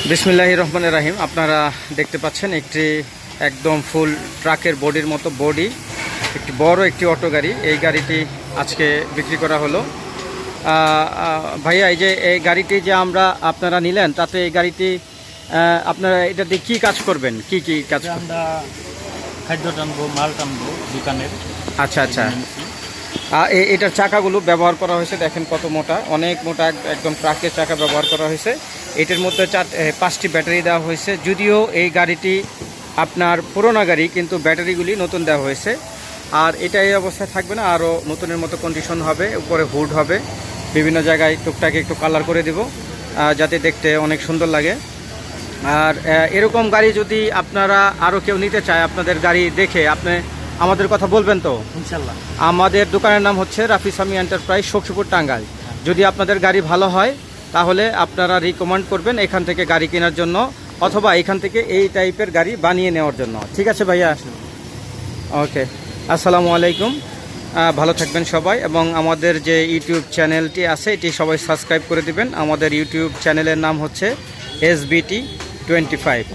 বিসমিল্লাহির রহমানির রহিম। আপনারা দেখতে পাচ্ছেন একটি একদম ফুল ট্রাকের বডির মতো বডি একটি বড় একটি অটো গাড়ি। এই গাড়িটি আজকে বিক্রি করা হলো। ভাইয়া, এই যে এই গাড়িটি যে আপনারা নিলেন, তাতে এই গাড়িটি আপনারা এটা দিয়ে কী কাজ করবেন? কি কাজ? আমরা খাদ্য টানবো, মাল টানবো দোকানের। আচ্ছা আচ্ছা। এটার চাকাগুলো ব্যবহার করা হয়েছে, দেখেন কত মোটা, অনেক মোটা, একদম ট্রাকের চাকা ব্যবহার করা হয়েছে। এটার মধ্যে 5টি ব্যাটারি দেওয়া হয়েছে। যদিও এই গাড়িটি আপনার পুরোনো গাড়ি, কিন্তু ব্যাটারিগুলি নতুন দেওয়া হয়েছে। আর এটা এই অবস্থায় থাকবে না, আরও নতুনের মতো কন্ডিশন হবে। উপরে হুড হবে, বিভিন্ন জায়গায় টুকটাকে একটু কালার করে দেব যাতে দেখতে অনেক সুন্দর লাগে। আর এরকম গাড়ি যদি আপনারা আরও কেউ নিতে চায়, আপনাদের গাড়ি দেখে আপনি আমাদের কথা বলবেন তো ইনশাল্লাহ। আমাদের দোকানের নাম হচ্ছে রাফি সামি এন্টারপ্রাইজ, শক্তিপুর, টাঙ্গাইল। যদি আপনাদের গাড়ি ভালো হয় তাহলে আপনারা রিকমেন্ড করবেন এখান থেকে গাড়ি কেনার জন্য, অথবা এখান থেকে এই টাইপের গাড়ি বানিয়ে নেওয়ার জন্য। ঠিক আছে ভাইয়া? ওকে, আসসালামু আলাইকুম। ভালো থাকবেন সবাই, এবং আমাদের যে ইউটিউব চ্যানেলটি আছে এটি সবাই সাবস্ক্রাইব করে দিবেন। আমাদের ইউটিউব চ্যানেলের নাম হচ্ছে SBT 25।